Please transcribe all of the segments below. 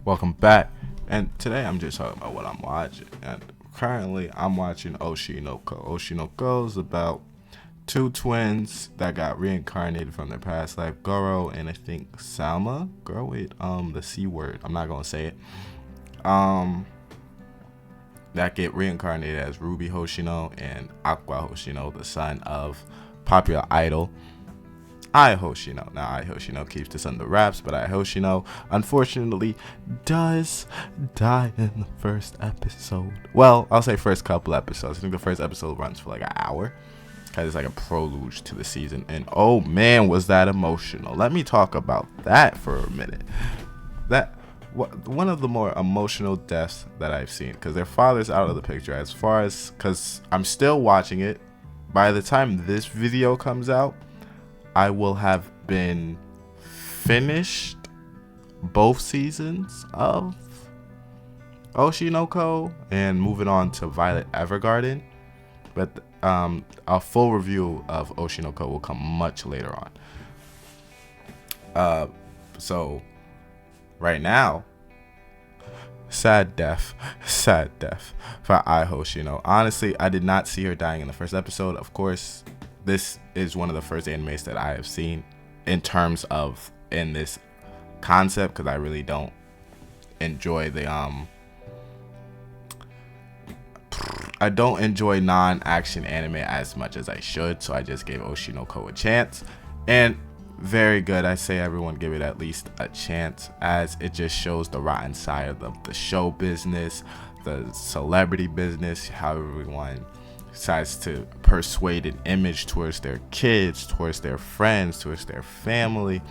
Welcome back. And today I'm just talking about what I'm watching. And currently I'm watching Oshi No Ko. Oshi No Ko is about two twins that got reincarnated from their past life, Goro and I think Salma. Girl, wait, the C word. I'm not gonna say it. Um that get reincarnated as Ruby Hoshino and Aqua Hoshino, the son of popular idol Ai Hoshino. Now, Ai Hoshino keeps this under wraps, but Ai Hoshino, unfortunately, does die in the first episode. Well, I'll say first couple episodes. I think the first episode runs for like an hour, because it's like a prelude to the season. And oh man, was that emotional. Let me talk about that for a minute. One of the more emotional deaths that I've seen, because their father's out of the picture as far as, because I'm still watching it. By the time this video comes out, I will have been finished both seasons of Oshi No Ko and moving on to Violet Evergarden. But a full review of Oshi No Ko will come much later on. So right now, sad death for Ai Hoshino. Honestly, I did not see her dying in the first episode. Of course, this is one of the first animes that I have seen in terms of in this concept, because I really don't enjoy the I don't enjoy non-action anime as much as I should, so I just gave Oshi No Ko a chance, and very good. I say everyone give it at least a chance, as it just shows the rotten side of the show business, the celebrity business, how everyone decides to persuade an image towards their kids, towards their friends, towards their family,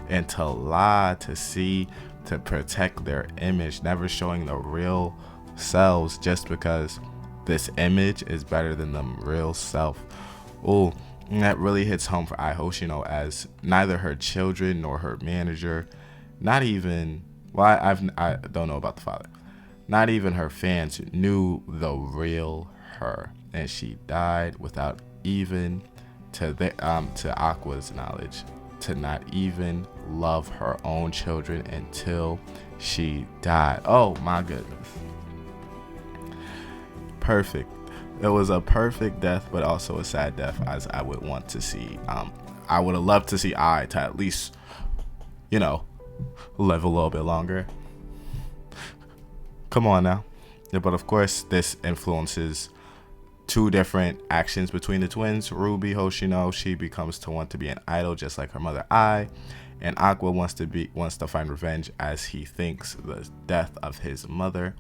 and to lie, to see, to protect their image, never showing the real selves just because this image is better than the real self. Oh, that really hits home for Ai Hoshino, as neither her children nor her manager, not even, well, I don't know about the father, not even her fans knew the real her. And she died without even, to Aqua's knowledge, to not even love her own children until she died. Oh my goodness. Perfect. It was a perfect death, but also a sad death, as I would want to see. I would have loved to see Ai to at least, live a little bit longer. Come on now. Yeah, but of course, this influences two different actions between the twins. Ruby Hoshino, she becomes to want to be an idol just like her mother Ai, and Aqua wants to find revenge, as he thinks the death of his mother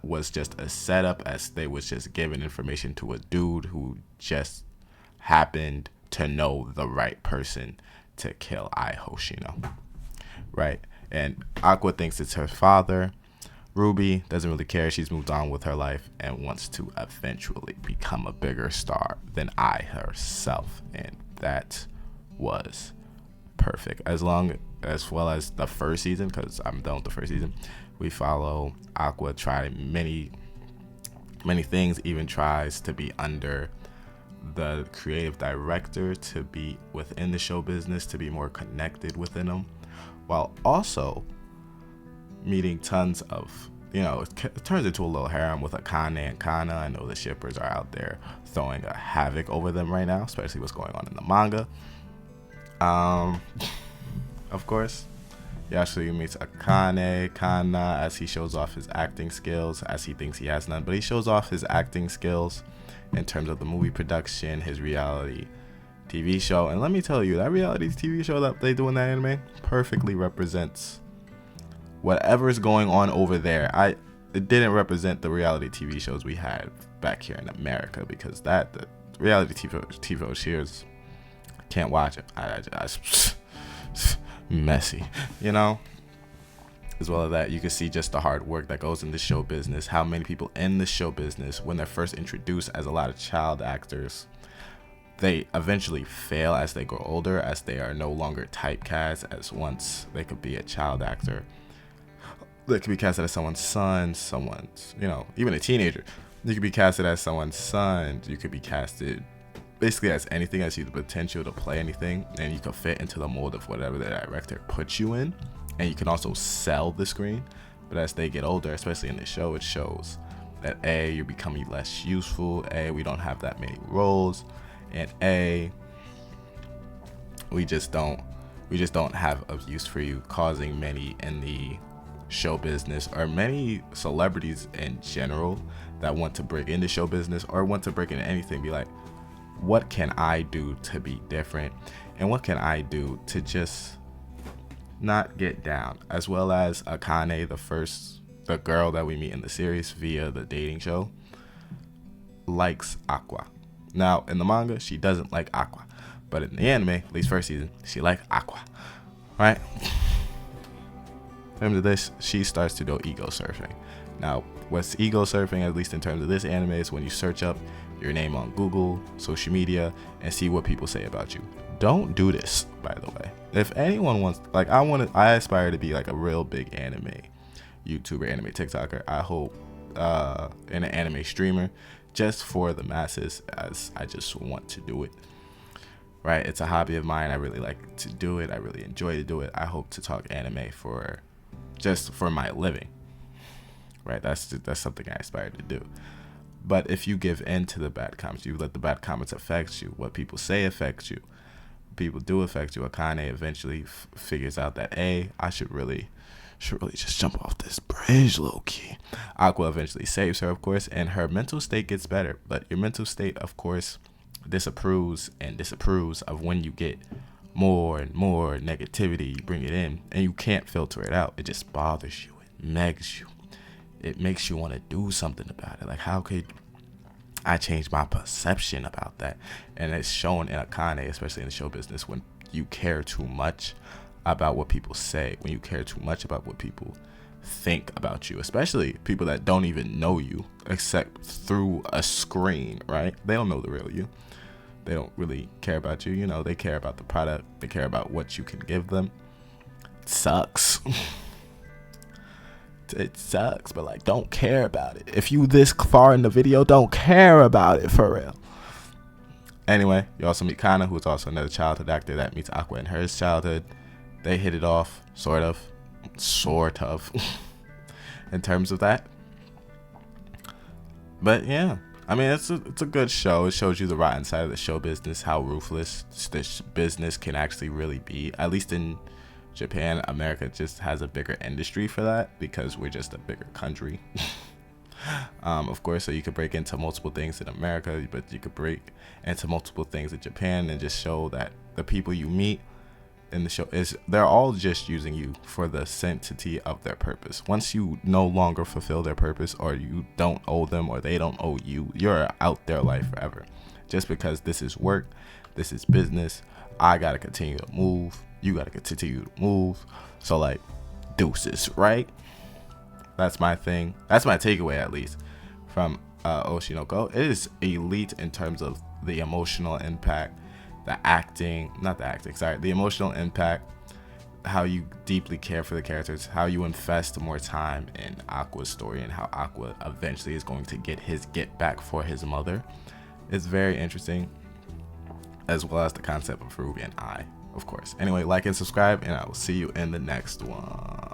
was just a setup, as they was just giving information to a dude who just happened to know the right person to kill Ai Hoshino, right? And Aqua thinks it's her father. Ruby doesn't really care. She's moved on with her life and wants to eventually become a bigger star than Ai herself. And that was perfect. As well as the first season, because I'm done with the first season, we follow Aqua try many things, even tries to be under the creative director, to be within the show business, to be more connected within them, while also meeting tons of, it turns into a little harem with Akane and Kana. I know the shippers are out there throwing a havoc over them right now, especially what's going on in the manga. Of course, Yashiri meets Akane, Kana, as he shows off his acting skills, as he thinks he has none, but he shows off his acting skills in terms of the movie production, his reality TV show. And let me tell you, that reality TV show that they do in that anime perfectly represents whatever is going on over there. It didn't represent the reality TV shows we had back here in America, because the reality TV shows here can't watch it. I messy, As well as that, you can see just the hard work that goes in the show business. How many people in the show business, when they're first introduced as a lot of child actors, they eventually fail as they grow older, as they are no longer typecast as once they could be a child actor. They could be casted as someone's son, even a teenager. You could be casted as someone's son. You could be casted basically as anything, as you have the potential to play anything, and you could fit into the mold of whatever the director puts you in. and you can also sell the screen. But as they get older, especially in the show, it shows that A, you're becoming less useful, A, we don't have that many roles, and A, we just don't have a use for you, causing many in the show business, or many celebrities in general, that want to break into show business or want to break into anything, be like, what can I do to be different, and what can I do to just not get down? As well as Akane, the girl that we meet in the series via the dating show, likes Aqua. Now in the manga, she doesn't like Aqua, but in the anime, at least first season, she likes Aqua, right? In terms of this, she starts to do ego surfing. Now, what's ego surfing, at least in terms of this anime, is when you search up your name on Google, social media, and see what people say about you. Don't do this, by the way. If anyone wants, like, I aspire to be like a real big anime YouTuber, anime TikToker. I hope, and an anime streamer, just for the masses, as I just want to do it. Right? It's a hobby of mine. I really like to do it. I really enjoy to do it. I hope to talk anime for my living. Right? That's something I aspire to do. But if you give in to the bad comments, you let the bad comments affect you, what people say affects you, people do affect you. Akane eventually figures out that I should really just jump off this bridge, low key. Aqua eventually saves her, of course, and her mental state gets better. But your mental state, of course, disapproves of when you get more and more negativity. You bring it in, and you can't filter it out. It just bothers you. It nags you. It makes you want to do something about it. Like, how could I change my perception about that? And it's shown in Akane, especially in the show business, when you care too much about what people say, when you care too much about what people think about you, especially people that don't even know you except through a screen, right? They don't know the real you. They don't really care about you. You know, they care about the product. They care about what you can give them. It sucks. It sucks, but like, don't care about it. If you this far in the video, don't care about it, for real. Anyway, you also meet Kana, who's also another childhood actor that meets Aqua in her childhood. They hit it off, sort of, in terms of that. But yeah, I mean, it's a good show. It shows you the rotten side of the show business, how ruthless this business can actually really be. At least in Japan, America just has a bigger industry for that because we're just a bigger country. Of course, so you could break into multiple things in America, but you could break into multiple things in Japan and just show that the people you meet in the show they're all just using you for the sanctity of their purpose. Once you no longer fulfill their purpose, or you don't owe them, or they don't owe you, you're out their life forever. Just because this is work, this is business, I gotta continue to move, you gotta continue to move. So like, deuces, right? That's my thing. That's my takeaway, at least, from Oshi No Ko. It is elite in terms of the emotional impact, the emotional impact, how you deeply care for the characters, how you invest more time in Aqua's story, and how Aqua eventually is going to get back for his mother. It's very interesting, as well as the concept of Ruby and I, of course. Anyway, like and subscribe, and I will see you in the next one.